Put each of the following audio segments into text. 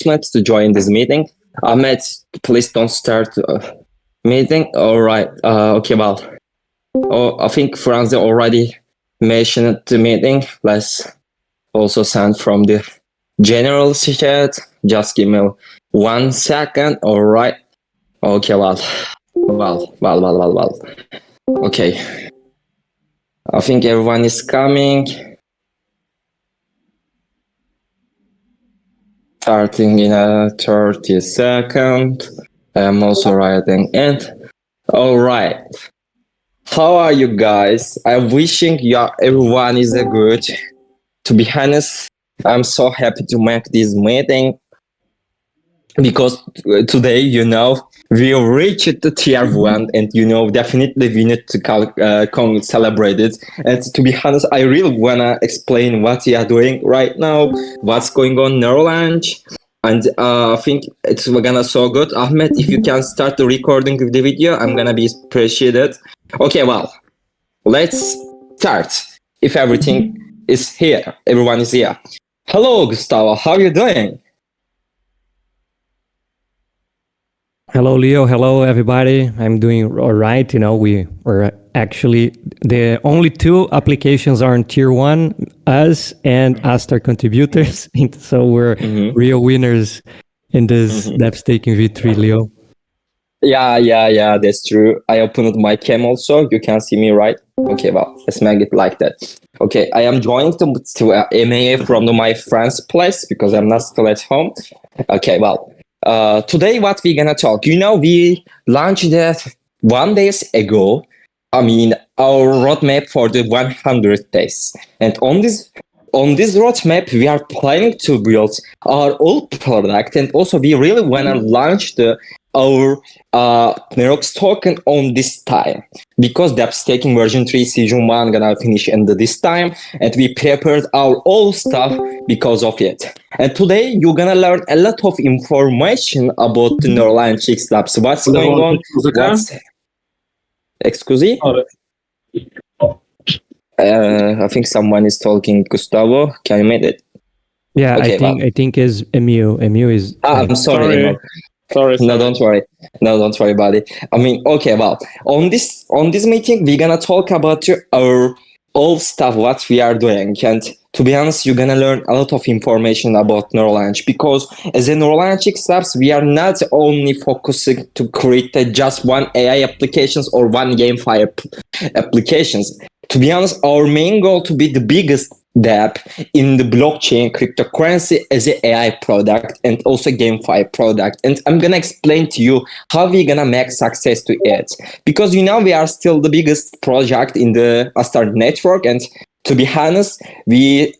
to join this meeting. Ahmed, please don't start meeting. All right. Okay. Well, I think Franz already mentioned the meeting. Let's also send from the general chat. Just give me 1 second. All right. Okay. Well. Okay. I think everyone is coming. Starting in a 30 seconds. I'm also writing it. All right. How are you guys? I'm wishing everyone is a good. To be honest, I'm so happy to make this meeting because today, we reached the tier 1 and, definitely we need to celebrate it. And to be honest, I really want to explain what we are doing right now, what's going on in Neurolanche. And I think it's gonna so good. Ahmed, if you can start the recording of the video, I'm gonna be appreciated. Okay, well, let's start. If everything is here, everyone is here. Hello, Gustavo. How are you doing? Hello, Leo. Hello, everybody. I'm doing all right. We are actually the only 2 applications are in tier 1, us and Astar contributors. So we're real winners in this devastating V3, Leo. Yeah, that's true. I opened my cam also. You can see me, right? Okay, well, let's make it like that. Okay, I am joining to AMA from my friend's place because I'm not still at home. Okay, well, today what we're gonna talk, we launched that 1 days ago. I mean, our roadmap for the 100 days. And on this roadmap, we are planning to build our old product, and also we really want to launch our Nerox token on this time because that's taking version 3 season 1 gonna finish in this time, and we prepared our old stuff because of it. And today you're gonna learn a lot of information about the Neurolanche X Labs. What's going on? Excuse me? I think someone is talking. Gustavo, can you make it? Yeah, okay, I think is Emil. Emil is. I'm sorry. Sorry. No, don't worry about it. I mean, okay, well, on this meeting, we're gonna talk about our old stuff, what we are doing, and to be honest, you're gonna learn a lot of information about Neurolanche because as a Neurolanche X Labs, we are not only focusing to create just one AI applications or one GameFi applications. To be honest, our main goal to be the biggest dApp in the blockchain cryptocurrency as an AI product and also GameFi product. And I'm gonna explain to you how we're gonna make success to it. Because we are still the biggest project in the Astar network, and to be honest, we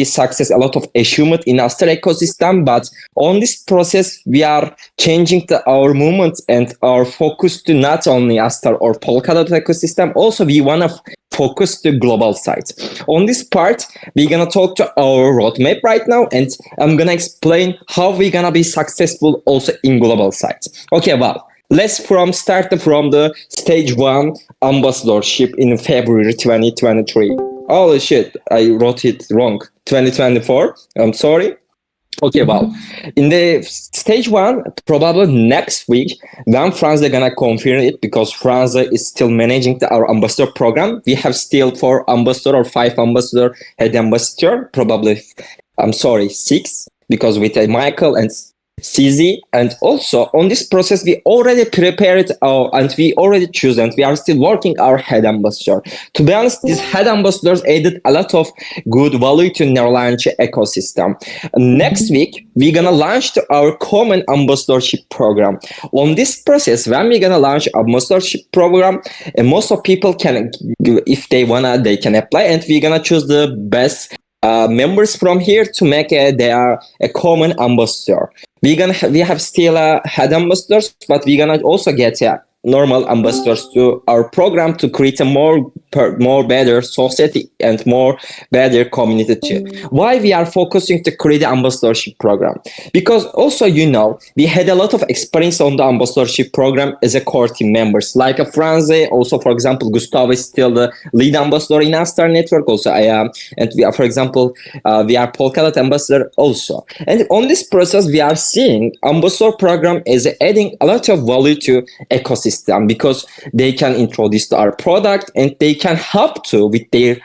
success a lot of achievement in Astar ecosystem, but on this process, we are changing our movement and our focus to not only Astar or Polkadot ecosystem, also we want to focus to global sites. On this part, we're going to talk to our roadmap right now, and I'm going to explain how we're going to be successful also in global sites. Okay, well, let's start from the stage 1 ambassadorship in February 2023. Oh shit, I wrote it wrong. 2024, I'm sorry. Okay, well, in the stage 1, probably next week, then France are gonna confirm it because France is still managing our ambassador program. We have still 4 ambassador or 5 ambassador, head ambassador, probably, 6, because with Michael and CZ, and also on this process we already prepared and we already choose, and we are still working our head ambassador. To be honest, these head ambassadors added a lot of good value to Neurolanche ecosystem. Next week we're gonna launch our common ambassadorship program. On this process, when we're gonna launch ambassadorship program, and most of people can, if they wanna, they can apply, and we're gonna choose the best members from here to make they are a common ambassador. We have still head ambassadors, but we're gonna also get normal ambassadors to our program to create a more better society and more better community too. Why we are focusing to create the ambassadorship program? Because also, we had a lot of experience on the ambassadorship program as a core team members, like a Franze. Also, for example, Gustavo is still the lead ambassador in Astar Network. Also, I am, and we are, for example, we are Polkadot ambassador also. And on this process, we are seeing ambassador program is adding a lot of value to ecosystem because they can introduce to our product and they can help to with their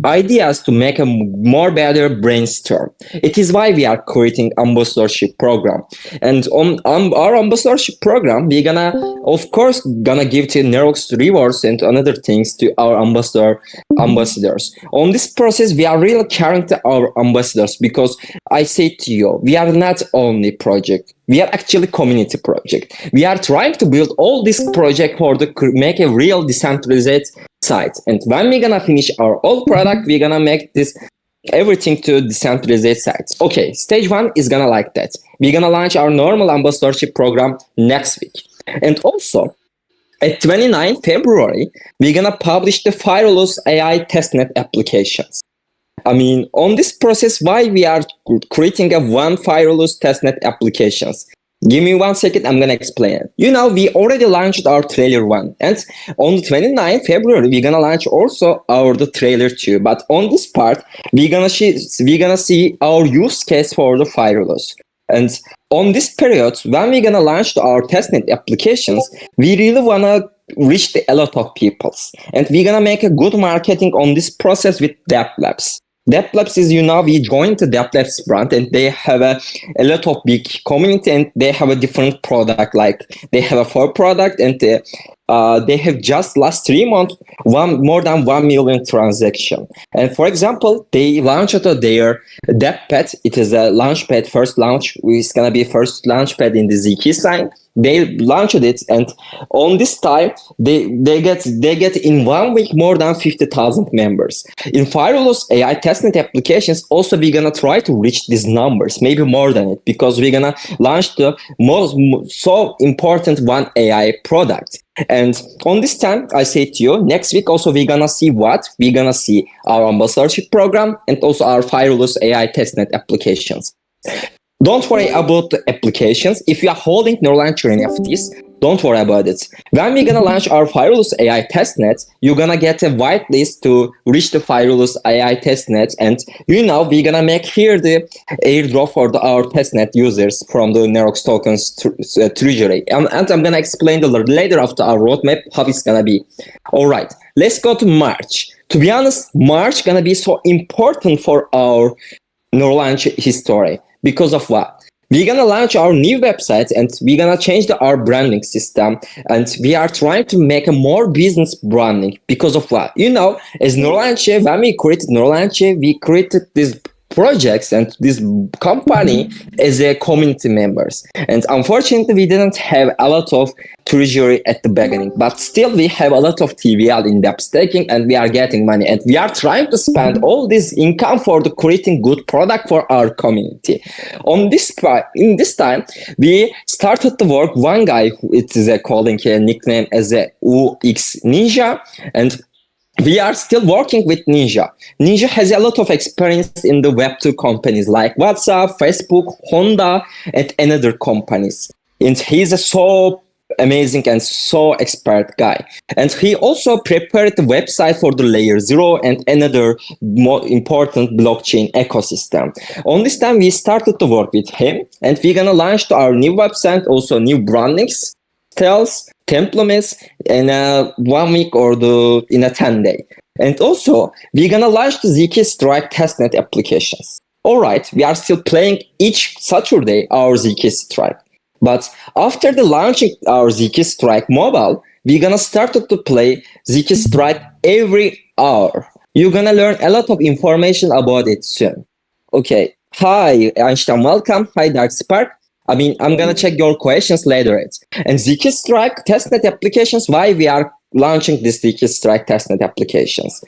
ideas to make a more better brainstorm. It is why we are creating ambassadorship program. And on our ambassadorship program, we're gonna, of course, give to Nerox rewards and other things to our ambassadors. On this process, we are really caring to our ambassadors because I say to you, we are not only project. We are actually community project. We are trying to build all this project for the make a real decentralized site. And when we're gonna finish our old product, we're gonna make this everything to decentralized sites. Okay, stage 1 is gonna like that. We're gonna launch our normal ambassadorship program next week. And also, at 29 February, we're gonna publish the Fireless AI testnet applications. I mean, on this process, why we are creating a one Fireless testnet applications? Give me 1 second, I'm gonna explain it. We already launched our trailer 1, and on the 29th February, we're gonna launch also the trailer 2. But on this part, we're gonna see our use case for the Fireless. And on this period, when we're gonna launch our testnet applications, we really wanna reach a lot of people, and we're gonna make a good marketing on this process with DevLabs. DevLabs is, we joined the DevLabs brand, and they have a lot of big community, and they have a different product. Like they have a 4 product, and they have just last 3 months more than 1 million transaction. And for example, they launched their DevPad. It is a launchpad, first launch. It's gonna be first launchpad in the ZK sign. They launched it, and on this time they get in 1 week more than 50,000 members. In Fireless AI testnet applications, also we're gonna try to reach these numbers, maybe more than it, because we're gonna launch the most so important one AI product. And on this time, I say to you, next week also we're gonna see what? We're gonna see our ambassadorship program and also our Fireless AI testnet applications. Don't worry about the applications. If you are holding Neurolanche NFTs, don't worry about it. When we're gonna launch our Fireless AI testnet, you're gonna get a whitelist to reach the Fireless AI testnet, and we're gonna make here the airdrop for our testnet users from the Nerox tokens treasury. And I'm gonna explain later after our roadmap how it's gonna be. All right, let's go to March. To be honest, March gonna be so important for our Neurolanche history. Because of what? We're gonna launch our new website, and we're gonna change our branding system, and we are trying to make a more business branding. Because of what? As Neurolanche, when we created Neurolanche, we created these projects and this company as a community members. And unfortunately, we didn't have a lot of treasury at the beginning, but still we have a lot of TVL in depth staking, and we are getting money, and we are trying to spend all this income for the creating good product for our community. In this time, we started to work. One guy, it is calling a nickname as a UX Ninja, and we are still working with Ninja. Ninja has a lot of experience in the Web2 companies like WhatsApp, Facebook, Honda, and another companies. And he's a so amazing and so expert guy. And he also prepared the website for the layer 0 and another more important blockchain ecosystem. On this time, we started to work with him, and we're gonna launch our new website, also new brandings, styles, templates in 1 week or in a 10 day. And also, we're gonna launch the ZK Strike testnet applications. All right, we are still playing each Saturday our ZK Strike. But after the launching our ZK Strike mobile, we're gonna start to play ZK Strike every hour. You're gonna learn a lot of information about it soon. Okay, hi Einstein, welcome. Hi Dark Spark. I'm gonna check your questions later. And ZK Strike testnet applications, why we are launching this ZK Strike testnet applications?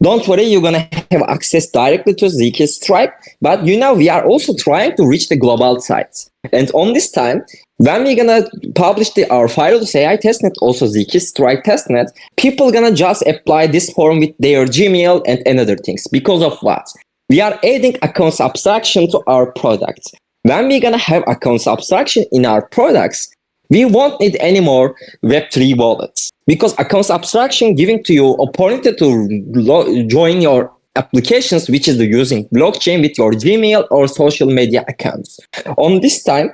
Don't worry, you're gonna have access directly to ZK Strike, but we are also trying to reach the global sites. And on this time, when we're gonna publish our Fireless AI testnet, also Zk Strike testnet, people gonna just apply this form with their Gmail and another things. Because of what? We are adding accounts abstraction to our products. When we're gonna have accounts abstraction in our products, we won't need any more Web3 wallets, because accounts abstraction giving to you opportunity to join your applications, which is using blockchain with your Gmail or social media accounts. On this time,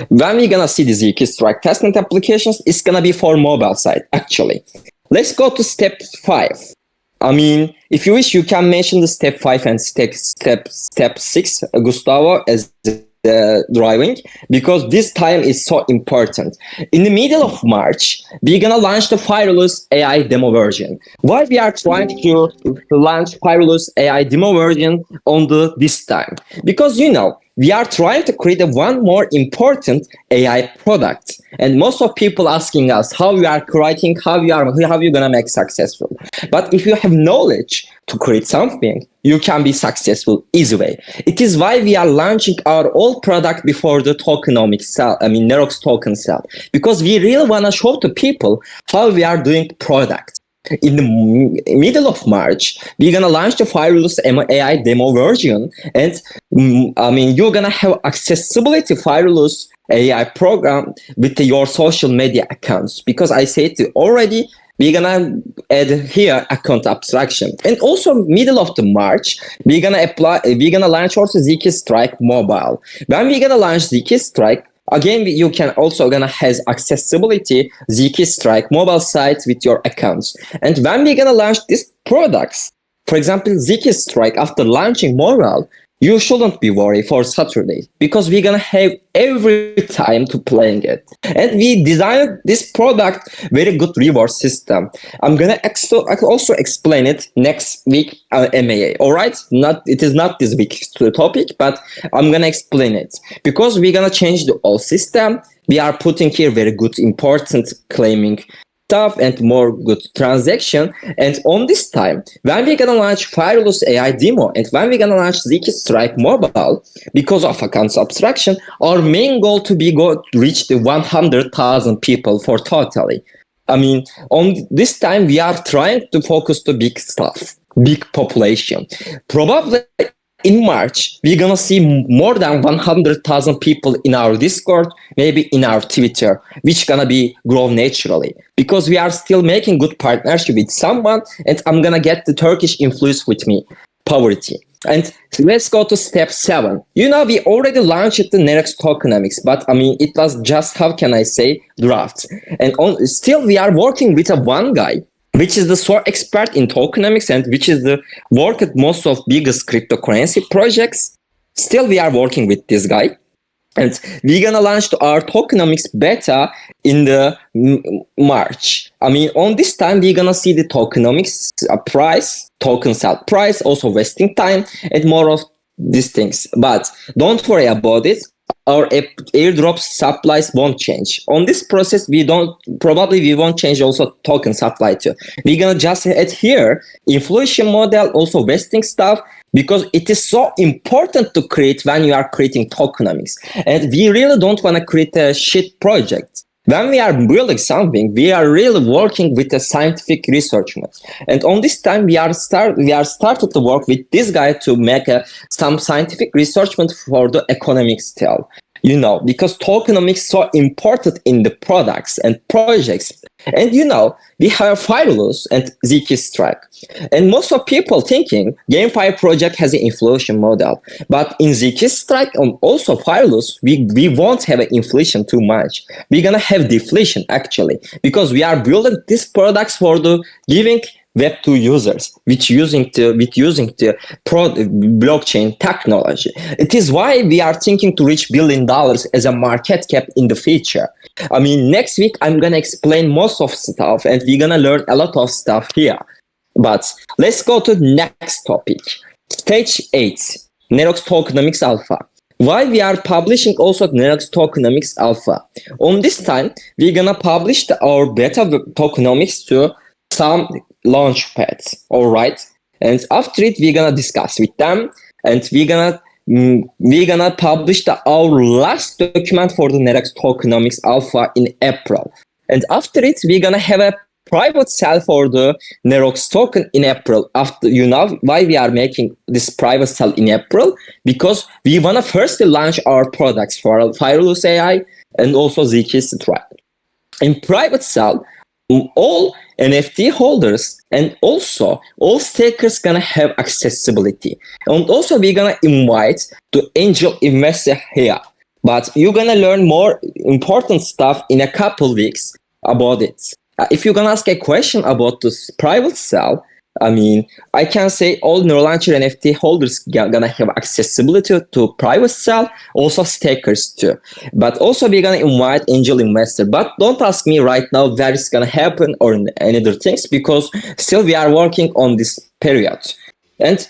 when we're gonna see the Zk Strike testnet applications, it's gonna be for mobile side actually. Let's go to step 5. I mean, if you wish, you can mention the step 5 and step 6, Gustavo, as driving, because this time is so important. In the middle of March, we're gonna launch the Fireless AI demo version. Why we are trying to launch Fireless AI demo version on this time? Because we are trying to create one more important AI product, and most of people asking us how we are creating, how you gonna make successful. But if you have knowledge to create something, you can be successful easy way. It is why we are launching our old product before the tokenomics sell. I mean, Nerox token sell, because we really wanna show to people how we are doing product. In the middle of March, we're gonna launch the Fireless AI demo version, and you're gonna have accessibility Fireless AI program with your social media accounts, because I said already we're gonna add here account abstraction. And also middle of the March, we're gonna launch also Zk Strike mobile. When we're gonna launch Zk Strike, again, you can also gonna have accessibility Zk Strike mobile sites with your accounts. And when we're gonna launch these products, for example, Zk Strike, after launching mobile, you shouldn't be worried for Saturday, because we're gonna have every time to playing it. And we designed this product very good reward system. I'm gonna also explain it next week MAA. All right, it is not this week's topic, but I'm gonna explain it, because we're gonna change the whole system. We are putting here very good important claiming stuff and more good transaction. And on this time, when we're gonna launch Fireless AI demo, and when we're gonna launch Zk Strike mobile, because of accounts abstraction, our main goal to be reach the 100,000 people for totally. I mean, on this time we are trying to focus to big stuff, big population. Probably in March, we're gonna see more than 100,000 people in our Discord, maybe in our Twitter, which gonna be grow naturally, because we are still making good partnership with someone, and I'm gonna get the Turkish influence with me, poverty. And let's go to step 7. We already launched the Nerox tokenomics, but it was just, how can I say, draft. And still we are working with one guy, which is the so expert in tokenomics, and which is the work at most of biggest cryptocurrency projects. Still, we are working with this guy, and we're gonna launch our tokenomics beta in the March. On this time, we're gonna see the tokenomics price, token sell price, also vesting time, and more of these things. But don't worry about it. Our airdrop supplies won't change. On this process, we won't change also token supply too. We're gonna just add here inflation model, also vesting stuff, because it is so important to create when you are creating tokenomics. And we really don't want to create a shit project. When we are building something, we are really working with a scientific research. And on this time, we are started to work with this guy to make some scientific research for the economic style. Because tokenomics is so important in the products and projects. And we have Fireless and Zk Strike. And most of people thinking GameFi project has an inflation model. But in Zk Strike and also Fireless, we won't have an inflation too much. We're gonna have deflation actually, because we are building these products for the giving Web2 users, with using the blockchain technology. It is why we are thinking to reach $1 billion as a market cap in the future. Next week I'm gonna explain most of stuff, and we're gonna learn a lot of stuff here. But let's go to the next topic. Stage 8, Nerox Tokenomics Alpha. Why we are publishing also Nerox Tokenomics Alpha? On this time, we're gonna publish our beta tokenomics to some launch pads, all right? And after it, we're gonna discuss with them, and we're gonna we're gonna publish our last document for the Nerex tokenomics alpha in April. And after it, we're gonna have a private sale for the Nerox token in April. After, you know why we are making this private sale in April? Because we wanna firstly launch our products for Fireless AI and also ZK Strike. In private sale, all NFT holders and also all stakers gonna have accessibility. And also we're gonna invite the angel investor here. But you're gonna learn more important stuff in a couple weeks about it. If you're gonna ask a question about this private sale, I mean, I can say all Neurolanche NFT holders gonna have accessibility to private sale, also stakers too. But also we're gonna invite angel investor. But don't ask me right now where it's gonna happen or any other things, because still we are working on this period. And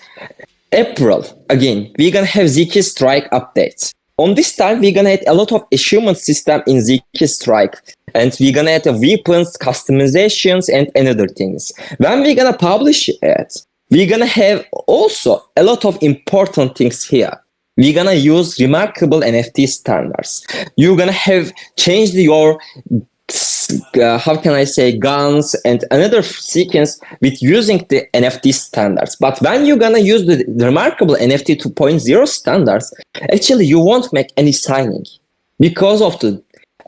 April, again, we're gonna have ZK Strike updates. On this time, we're gonna add a lot of achievement system in ZK Strike. And we're gonna add weapons, customizations, and another things. When we're gonna publish it, we're gonna have also a lot of important things here. We're gonna use remarkable NFT standards. You're gonna have changed your how can I say, guns and another sequence with using the NFT standards. But when you're gonna use the remarkable NFT 2.0 standards, actually you won't make any signing. Because of the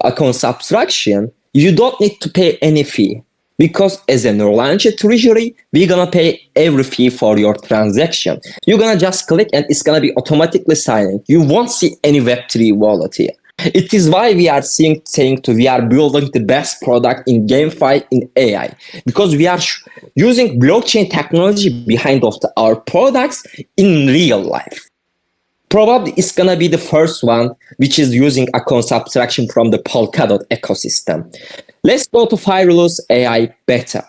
account subtraction, you don't need to pay any fee. Because as a Neurolanche treasury, we're gonna pay every fee for your transaction. You're gonna just click and it's gonna be automatically signing. You won't see any Web3 wallet here. It is why we are saying we are building the best product in GameFi in AI, because we are using blockchain technology behind our products in real life. Probably it's gonna be the first one which is using account subtraction from the Polkadot ecosystem. Let's go to Fireless AI beta.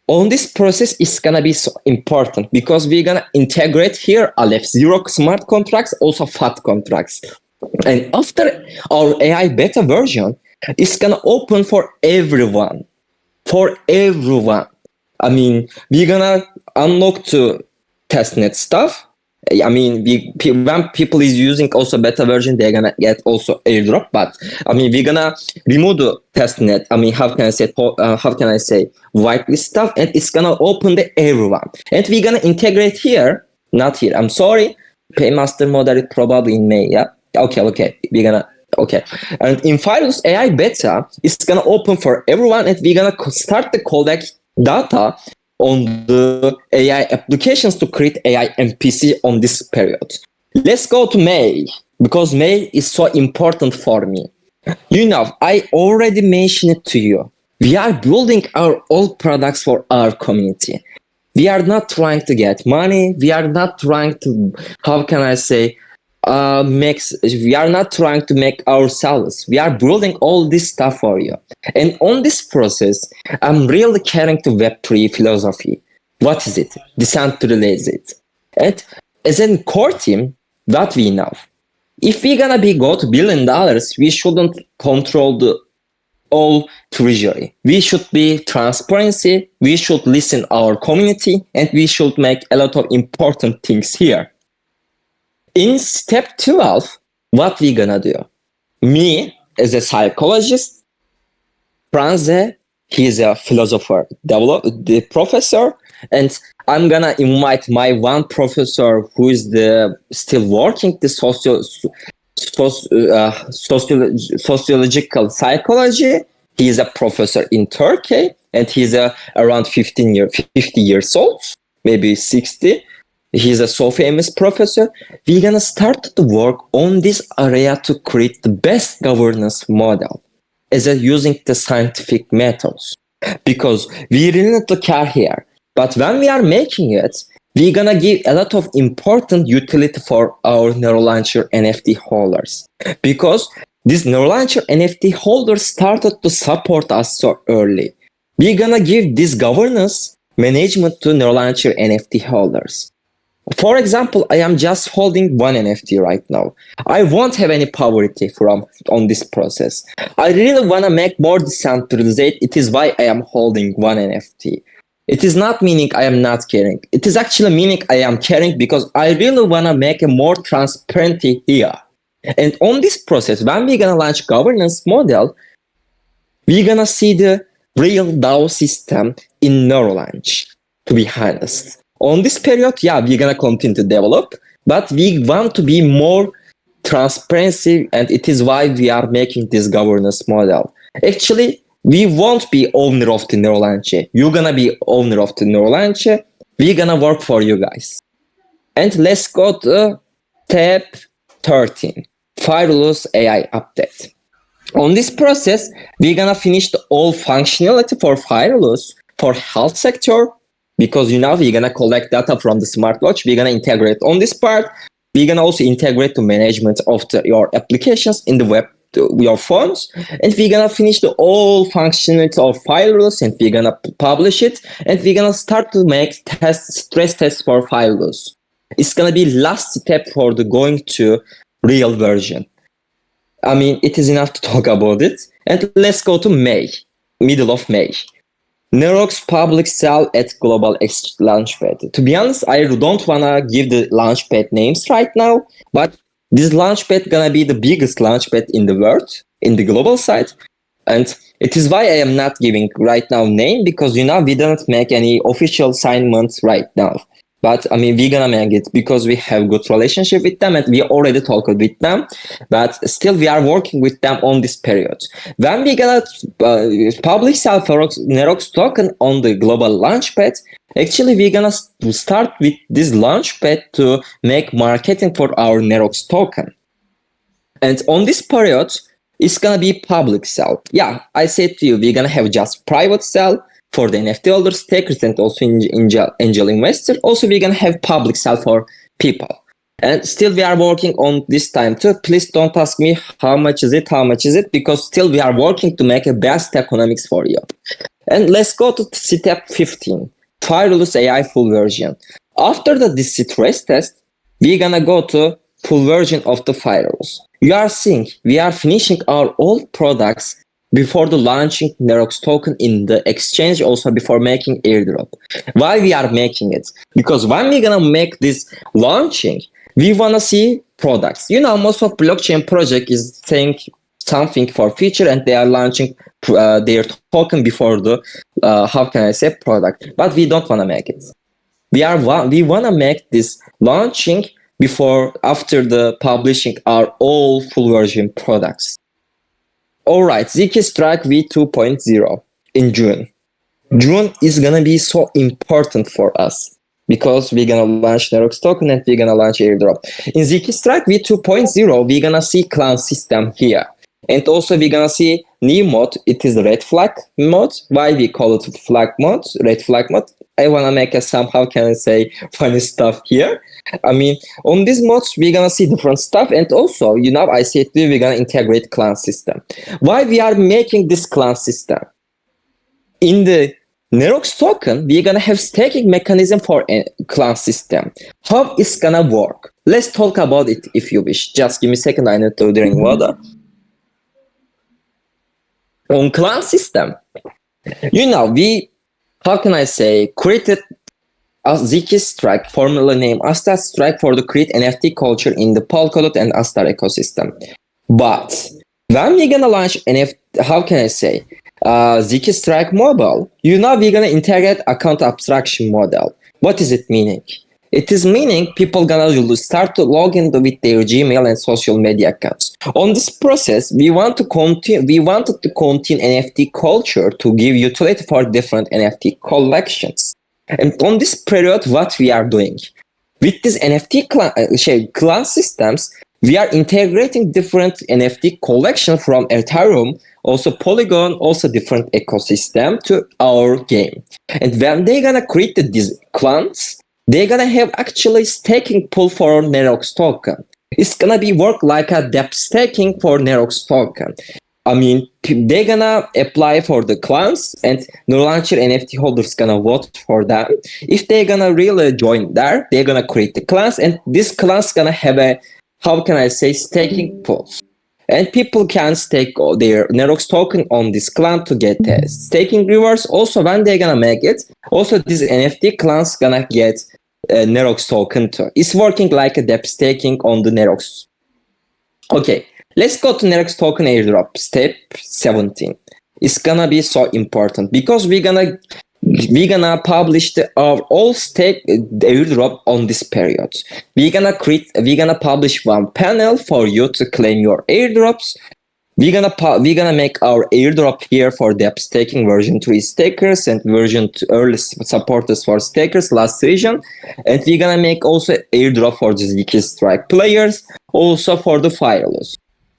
On this process, it's gonna be so important because we're gonna integrate here Aleph Zero smart contracts, also FAT contracts. And after our AI beta version, it's gonna open for everyone. For everyone. I mean, we're gonna unlock the testnet stuff. I mean, when people is using also beta version, they're gonna get also airdrop. But I mean, we're gonna remove the testnet. I mean, how can I say whitelist stuff, and it's gonna open the everyone. And we're gonna integrate here, not here. I'm sorry, Paymaster moderate probably in May. Yeah. Okay. We're gonna and in Fireless AI beta, it's gonna open for everyone, and we're gonna start to collect data on the AI applications to create AI MPC on this period. Let's go to May, because May is so important for me. You know, I already mentioned it to you. We are building our own products for our community. We are not trying to get money. We are not trying to, how can I say, we are not trying to make ourselves. We are building all this stuff for you. And on this process, I'm really caring to Web3 philosophy. What is it? Decentralized. And as a core team, what we know, if we're gonna go to $1 billion, we shouldn't control the all treasury. We should be transparency. We should listen our community, and we should make a lot of important things here. In step 12, what we gonna do? Me, as a psychologist, Franze, he's a philosopher, the professor, and I'm gonna invite my one professor who is still working the sociological psychology. He is a professor in Turkey, and he's around 50 years old, maybe 60. He's a so famous professor. We're gonna start to work on this area to create the best governance model using the scientific methods, because we really need to care here. But when we are making it, we're gonna give a lot of important utility for our Neurolanche NFT holders, because these Neurolanche NFT holders started to support us so early. We're gonna give this governance management to Neurolanche NFT holders. For example, I am just holding one NFT right now. I won't have any poverty on this process. I really want to make more decentralized. It is why I am holding one NFT. It is not meaning I am not caring. It is actually meaning I am caring because I really want to make a more transparency here. And on this process, when we're going to launch governance model, we're going to see the real DAO system in Neurolanche, to be honest. On this period, yeah, we're going to continue to develop, but we want to be more transparency, and it is why we are making this governance model. Actually, we won't be owner of the Neurolanche. You're gonna be owner of the Neurolanche. We're gonna work for you guys. And let's go to step 13, Fireless AI update. On this process, we're gonna finish the all functionality for Fireless for health sector, because we're gonna collect data from the smartwatch. We're gonna integrate on this part. We're gonna also integrate the management of your applications in the web to your phones, and we're gonna finish the all functionality of Fireless, and we're gonna publish it, and we're gonna start to make stress tests for Fireless. It's gonna be last step for the going to real version. I mean, it is enough to talk about it. And let's go to May, middle of May. Nerox public sale at Global X Launchpad. To be honest, I don't wanna give the launchpad names right now, but this launchpad gonna be the biggest launchpad in the world, in the global side. And it is why I am not giving right now name, because we didn't make any official assignments right now. But I mean, we're gonna make it because we have good relationship with them and we already talked with them. But still, we are working with them on this period. When we gonna publish Nerox token on the global launchpad, actually we're gonna start with this launchpad to make marketing for our Nerox token. And on this period, it's gonna be public sale. Yeah, I said to you, we're gonna have just private sale for the NFT holders, takers, and also angel investor. Also, we're gonna have public sale for people. And still we are working on this time too. Please don't ask me how much is it, because still we are working to make a best economics for you. And let's go to step 15, Fireless AI full version. After this stress test, we're gonna go to full version of the Fireless. You are seeing we are finishing our old products before the launching Nerox token in the exchange, also before making airdrop. Why we are making it? Because when we're gonna make this launching, we wanna see products. Most of blockchain project is saying something for future and they are launching their token before the product. But we don't wanna make it. We wanna make this launching after the publishing our all full version products. Alright, ZK Strike V2.0 in June. June is gonna be so important for us because we're gonna launch Nerox token and we're gonna launch airdrop. In ZK Strike V2.0, we're gonna see clan system here. And also we're gonna see new mode, it is red flag mode. Why we call it red flag mode? I wanna make a funny stuff here. I mean, on these modes, we're gonna see different stuff. And also, I said we're gonna integrate clan system. Why we are making this clan system? In the Nerox token, we're gonna have staking mechanism for a clan system. How it's gonna work? Let's talk about it if you wish. Just give me a second, I need to drink water. On clan system, we created a ZK Strike, formerly named Astar Strike, for the create NFT culture in the Polkadot and Astar ecosystem. But when we're gonna launch ZK Strike mobile, we're gonna integrate account abstraction model. What is it meaning? It is meaning people gonna start to log in with their Gmail and social media accounts. On this process, we wanted to continue NFT culture to give utility for different NFT collections. And on this period, what we are doing with this NFT clan systems, we are integrating different NFT collection from Ethereum, also Polygon, also different ecosystem to our game. And when they're gonna create these clans, they're gonna have actually staking pool for Nerox token. It's gonna be work like a depth staking for Nerox token. I mean, they're gonna apply for the clans and Neurolanche NFT holders gonna vote for them. If they're gonna really join there, they're gonna create the clans, and this clans gonna have a, staking pools. and people can stake their Nerox token on this clan to get staking rewards. Also, when they're gonna make it, also this NFT clan's gonna get a Nerox token too. It's working like a dep staking on the Nerox. Okay, let's go to Nerox token airdrop, step 17. It's gonna be so important because we're gonna publish our all stake airdrop on this period. We're gonna publish one panel for you to claim your airdrops. We're gonna make our airdrop here for the staking version 3 stakers and version 2 early supporters for stakers last region, and we're gonna make also airdrop for the ZK Strike players, also for the fireless.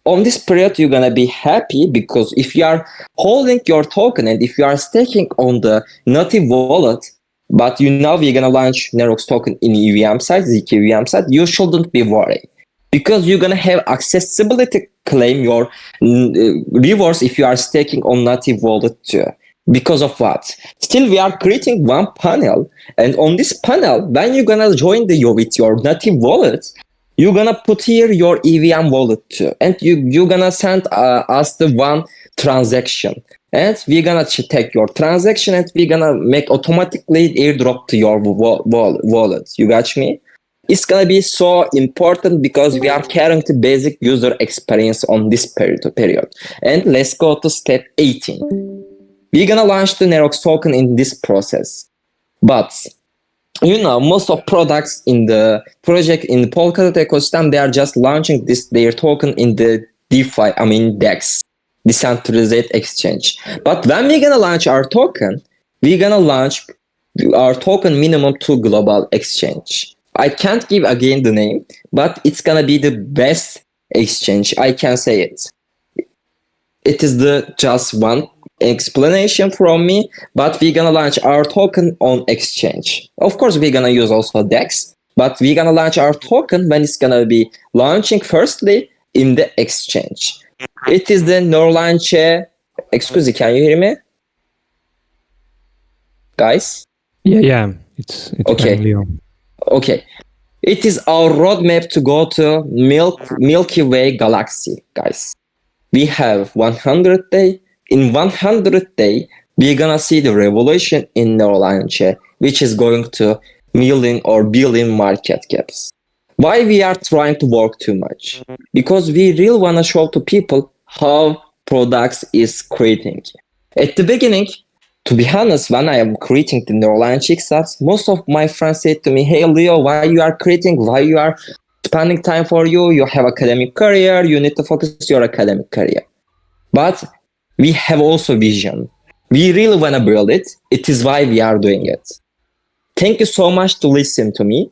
On this period, you're gonna be happy because if you are holding your token and if you are staking on the native wallet, but we're gonna launch Nerox token in EVM side, ZK EVM side, you shouldn't be worried because you're gonna have accessibility claim your rewards if you are staking on native wallet too. Because of what? Still, we are creating one panel, and on this panel, when you're gonna join with your native wallet, you're gonna put here your EVM wallet too, and you're gonna send us the one transaction, and we're gonna take your transaction and we're gonna make automatically airdrop to your wallet. You got me? It's gonna be so important because we are carrying the basic user experience on this period. And let's go to step 18. We're gonna launch the Nerox token in this process, but most of products in the project in the Polkadot ecosystem, they are just launching their token in the DeFi, DEX, decentralized exchange. But when we're gonna launch our token, we're gonna launch our token minimum to global exchange. I can't give again the name, but it's gonna be the best exchange. I can say it. It is the just one explanation from me, but we're gonna launch our token on exchange. Of course, we're gonna use also DEX, but we're gonna launch our token when it's gonna be launching firstly in the exchange. It is the Neurolanche. Excuse me, can you hear me, guys? Yeah. It's okay. fine, Leo. Okay. It is our roadmap to go to Milky Way galaxy, guys. We have 100 days. In 100 days, we're gonna see the revolution in Neurolanche, which is going to million or billion market caps. Why we are trying to work too much? Because we really wanna show to people how products is creating. At the beginning, to be honest, when I am creating the Neurolanche XApps, most of my friends said to me, "Hey Leo, why you are creating? Why you are spending time for you? You have academic career. You need to focus your academic career." But we have also vision. We really want to build it. It is why we are doing it. Thank you so much to listen to me.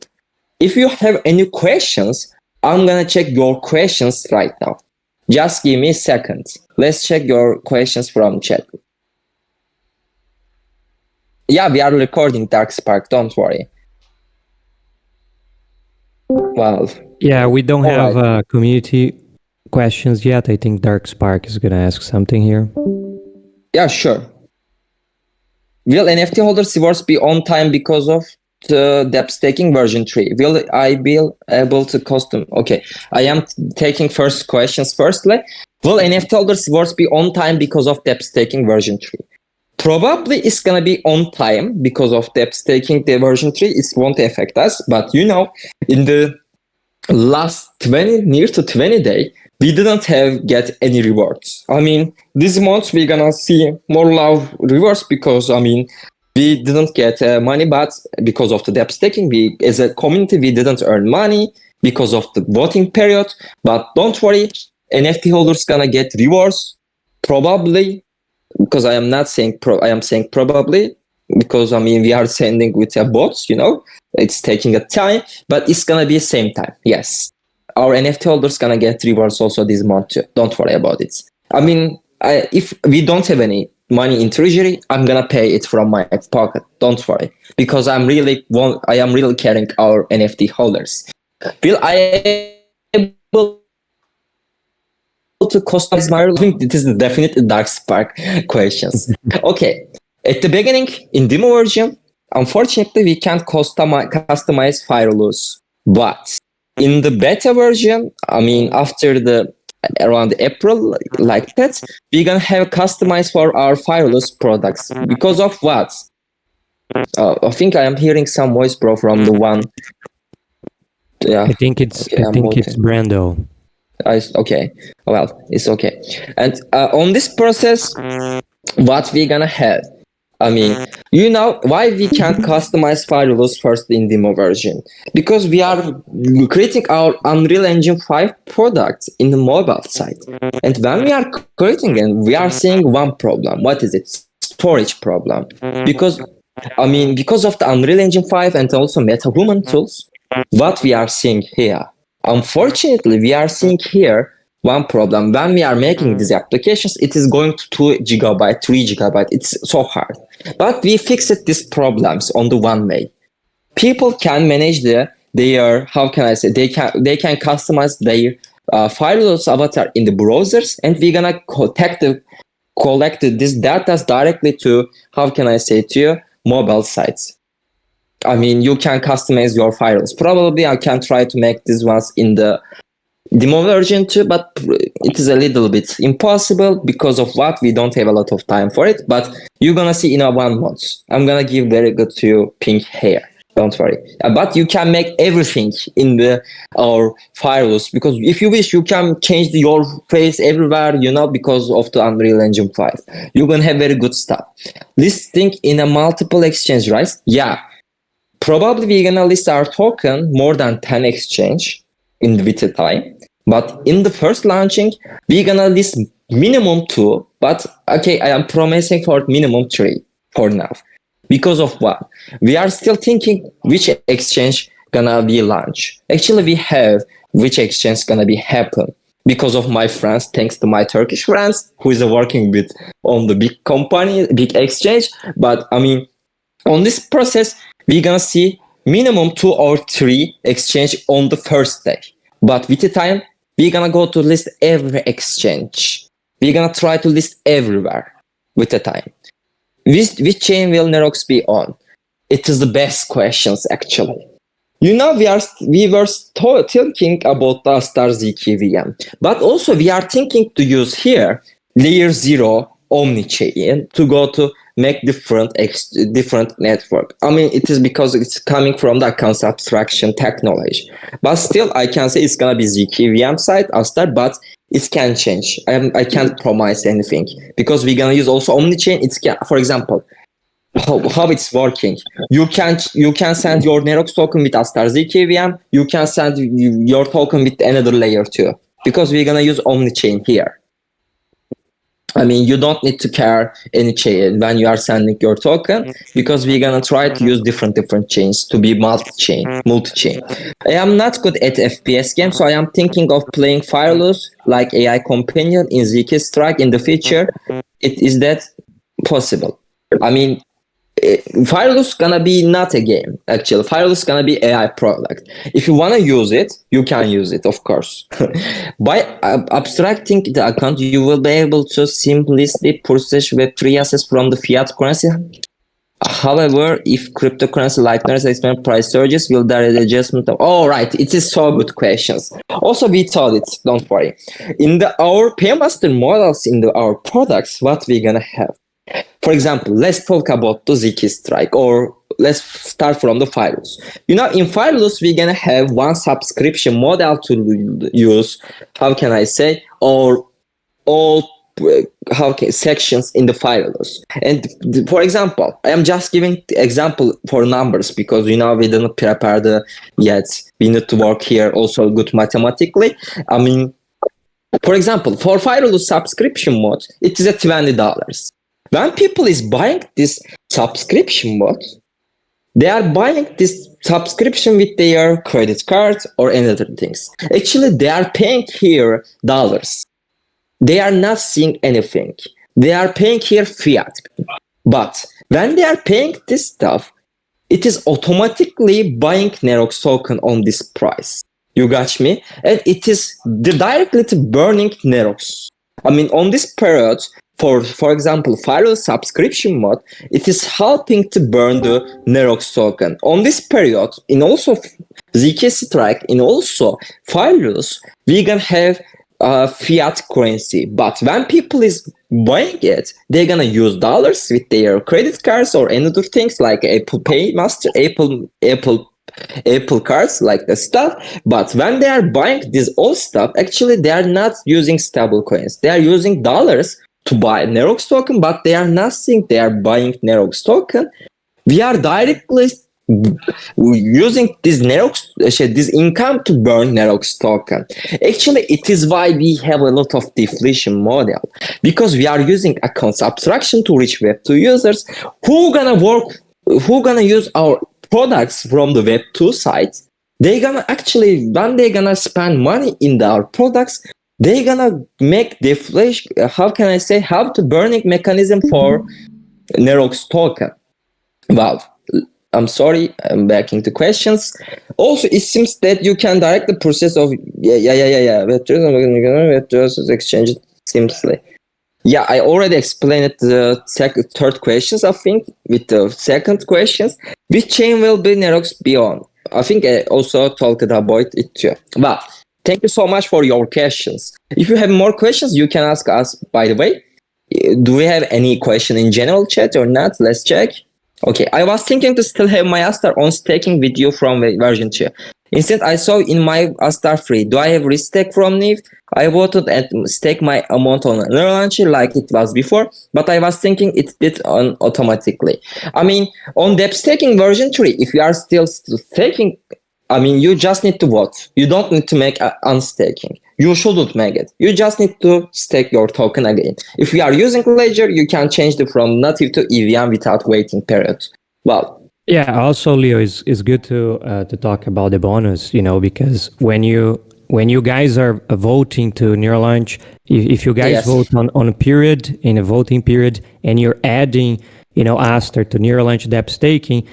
If you have any questions, I'm going to check your questions right now. Just give me a second. Let's check your questions from chat. Yeah, we are recording Dark Spark. Don't worry. Well. Yeah, we don't have community questions yet. I think Dark Spark is going to ask something here. Yeah, sure. Will NFT holders rewards be on time because of the dep staking version 3? Will I be able to custom? Okay, I am taking first questions firstly. Will NFT holders rewards be on time because of dep staking version 3? Probably it's gonna be on time because of dep staking the version 3. It won't affect us, but in the last near to 20 days, we didn't get any rewards. This month we're gonna see more love rewards because we didn't get money, but because of the dep staking, we as a community we didn't earn money because of the voting period. But don't worry, NFT holders gonna get rewards probably, because I am not saying I am saying probably because we are sending with a bots. It's taking a time, but it's gonna be the same time. Yes. Our NFT holders gonna get rewards also this month too. Don't worry about it. If we don't have any money in treasury, I'm gonna pay it from my pocket. Don't worry, because I am really caring our NFT holders. Will I able to customize my? I think this is definitely Dark Spark questions. Okay, at the beginning in demo version, unfortunately we can't customize fireless, but in the beta version, after the around April, like that, we're gonna have customized for our fireless products. Because of what? I think I am hearing some voice, bro, from the one. Yeah. I think it's Okay, I'm muting. Brando. Okay. Well, it's okay. And on this process, what we're gonna have? I mean, why we can't customize firewalls first in demo version? Because we are creating our Unreal Engine 5 product in the mobile side. And when we are creating it, we are seeing one problem. What is it? Storage problem. Because of the Unreal Engine 5 and also MetaHuman tools, what we are seeing here, unfortunately, we are seeing here one problem. When we are making these applications, it is going to 2 gigabyte, 3 gigabyte. It's so hard. But we fixed these problems on the one way. People can manage their how can I say, they can customize their fireless avatar in the browsers, and we're gonna collect this data directly to, how can I say, to your mobile sites. I mean, you can customize your files. Probably I can try to make these ones in the demo version too, but it is a little bit impossible because of what we don't have a lot of time for it. But you're gonna see in a 1 month. I'm gonna give very good to you pink hair. Don't worry. But you can make everything in our files, because if you wish, you can change your face everywhere, because of the Unreal Engine 5. You're gonna have very good stuff. Listing in a multiple exchange, right? Yeah. Probably we're gonna list our token more than 10 exchange in the time. But in the first launching, we're gonna list minimum 2. But okay, I am promising for minimum 3 for now. Because of what? We are still thinking which exchange gonna be launched. Actually, we have which exchange gonna be happen. Because of my friends, thanks to my Turkish friends, who is working with on the big company, big exchange. But I mean, on this process, we're gonna see minimum 2 or 3 exchange on the first day. But with the time, we're gonna go to list every exchange. We're gonna try to list everywhere with the time. Which chain will Nerox be on? It is the best questions, actually. We were thinking about the Astar ZK VM, but also we are thinking to use here layer 0 omni-chain to go to make different network. I mean, it is because it's coming from the accounts abstraction technology. But still, I can say it's gonna be ZK VM side Astar, but it can change. I can't promise anything because we're gonna use also omni-chain. For example, how it's working. You can send your Nerox token with Astar ZK VM. You can send your token with another layer too, because we're gonna use omni-chain here. I mean, you don't need to care any chain when you are sending your token, because we're gonna try to use different chains to be multi-chain. I am not good at FPS games, so I am thinking of playing Fireless like AI Companion in ZK Strike in the future. Is that possible? I mean, Fireless gonna be not a game, actually. Fireless gonna be AI product. If you wanna use it, you can use it, of course. By abstracting the account, you will be able to seamlessly process Web3 assets from the fiat currency. However, if cryptocurrency like Nerox experience price surges, will there be adjustment of... Oh, right. It is so good questions. Also, we thought it. Don't worry. In our paymaster models in our products, what we're gonna have? For example, let's talk about the ZK Strike, or let's start from the Fireless. In Fireless, we're gonna have one subscription model to use. How can I say? Or all sections in the Fireless. And for example, I am just giving the example for numbers because we didn't prepare yet. We need to work here also good mathematically. I mean, for example, for Fireless subscription mode, it is at $20. When people is buying this subscription mode, they are buying this subscription with their credit card or any other things. Actually, they are paying here dollars. They are not seeing anything. They are paying here fiat. But when they are paying this stuff, it is automatically buying Nerox token on this price. You got me? And it is directly burning Nerox. I mean, on this period, for example, Fireless subscription mode, it is helping to burn the Nerox token. On this period, in also ZK Strike, in also Fireless, we can have fiat currency. But when people is buying it, they're gonna use dollars with their credit cards or another things like Apple Pay Master, Apple cards, like the stuff. But when they are buying this old stuff, actually they are not using stable coins. They are using dollars to buy Nerox token, but they are not saying they are buying Nerox token. We are directly using this this income to burn Nerox token. Actually, it is why we have a lot of deflation model, because we are using accounts abstraction to reach Web2 users who gonna use our products from the Web2 side. They gonna actually, when they gonna spend money in our products, they gonna make deflation. How can I say? How to burning mechanism for Nerox token. Well, I'm sorry, I'm back into questions. Also, it seems that you can direct the process of Web2 exchange seamlessly. Yeah, I already explained the third questions, I think, with the second questions. Which chain will be Nerox beyond? I think I also talked about it too. Well, thank you so much for your questions. If you have more questions, you can ask us, by the way. Do we have any question in general chat or not? Let's check. Okay, I was thinking to still have my Astar on staking with you from version 2. Instead, I saw in my Astar free. Do I have restake from NIF? I voted and stake my amount on Neurolanche like it was before, but I was thinking it did on automatically. I mean, on dep staking version 3, if you are still staking, I mean, you just need to vote. You don't need to make unstaking. You shouldn't make it. You just need to stake your token again. If you are using Ledger, you can change it from native to EVM without waiting period. Well, yeah. Also, Leo, is good to talk about the bonus. Because when you guys are voting to Neurolanche, if you guys vote on a period, in a voting period, and you're adding Aster to Neurolanche dep staking.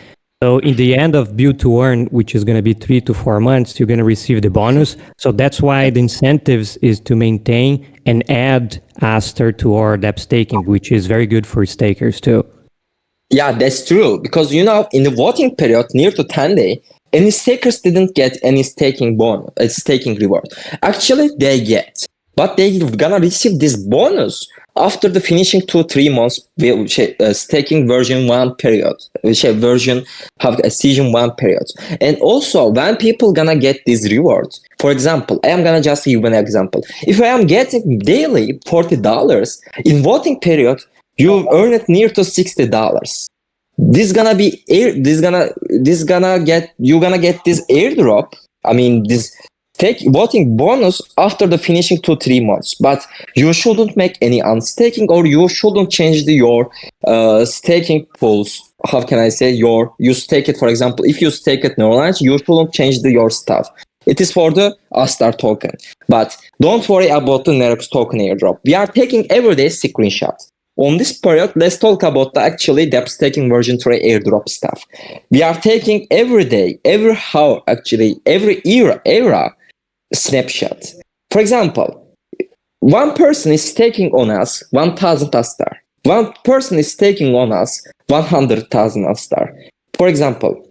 So in the end of build to earn, which is going to be 3 to 4 months, you're going to receive the bonus. So that's why the incentives is to maintain and add Aster to our dep staking, which is very good for stakers too. Yeah, that's true. Because, in the voting period near to 10 day, any stakers didn't get any staking staking reward. Actually, they get. But they're gonna receive this bonus after the finishing 2-3 months staking version 1 period, version have a season 1 period. And also, when people gonna get these rewards, for example, I am gonna just give an example. If I am getting daily $40 in voting period, you earn it near to $60. You're gonna get this airdrop. I mean, this voting bonus after the finishing 2-3 months, but you shouldn't make any unstaking, or you shouldn't change your staking pools. How can I say? You stake it, for example, if you stake at Neurolanche, you shouldn't change your stuff. It is for the Astar token. But don't worry about the Nerox token airdrop. We are taking everyday screenshots. On this period, let's talk about the actually dep staking version 3 airdrop stuff. We are taking every day, every hour, actually every era snapshot. For example, one person is staking on us 1,000 Astar. One person is staking on us 100,000 Astar. For example,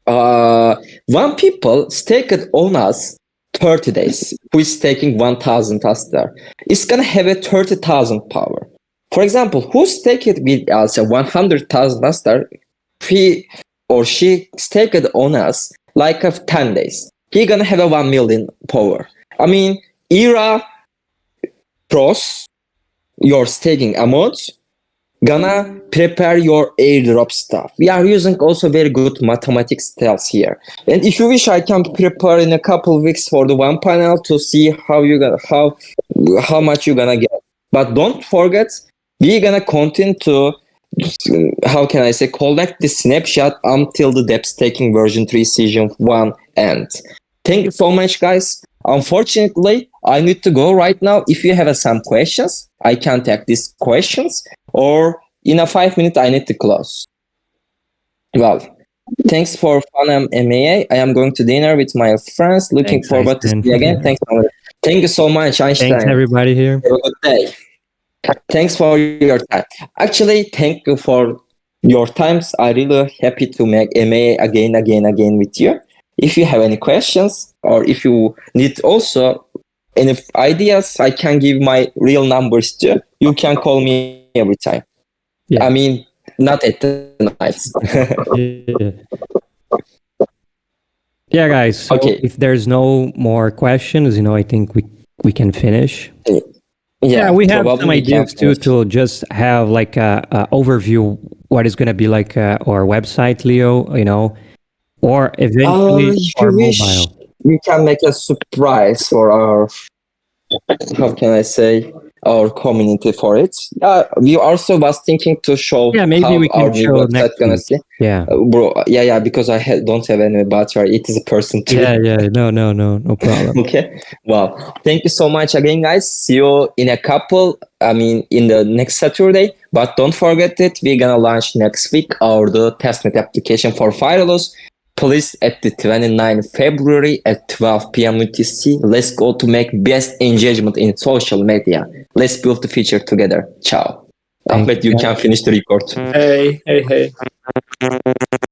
one people staked on us 30 days, who is staking 1,000 Astar. It's gonna have a 30,000 power. For example, who staked with us 100,000 Astar, he or she staked on us like 10 days. He gonna have a 1 million power. I mean, era cross your staking amount, gonna prepare your airdrop stuff. We are using also very good mathematics styles here. And if you wish, I can prepare in a couple of weeks for the one panel to see how much you're gonna get. But don't forget, we're gonna continue to, how can I say, collect the snapshot until the dep staking version 3 season 1 ends. Thank you so much, guys. Unfortunately, I need to go right now. If you have some questions, I can take these questions, or in 5 minutes, I need to close. Well, thanks for fun MAA. I am going to dinner with my friends. Looking forward to see you again. Thank you so much, Einstein. Thanks, everybody here. Have a good day. Thanks for your time. Actually, thank you for your times. I'm really happy to make MA again with you. If you have any questions, or if you need also any ideas, I can give my real numbers too. You can call me every time. Yeah. I mean, not at the nights. Yeah. Yeah, guys. So Okay. if there's no more questions, I think we can finish. Yeah, We have probably some we can ideas too finish. to just have like a overview what is going to be like our website, Leo. Or eventually If our you wish, mobile. we can make a surprise for our, how can I say, our community for it. We also was thinking to show Yeah, maybe how we our can new show website next gonna week. see. Yeah. Bro, yeah, because I don't have any battery. It is a person too. Yeah. No problem. Okay. Wow. Thank you so much again, guys. See you in in the next Saturday. But don't forget that we're gonna launch next week the testnet application for Fireless. Please, at the 29th February at 12 p.m. UTC, let's go to make best engagement in social media. Let's build the future together. Ciao. Thank Ahmet, you, you guys. can finish the record. Hey.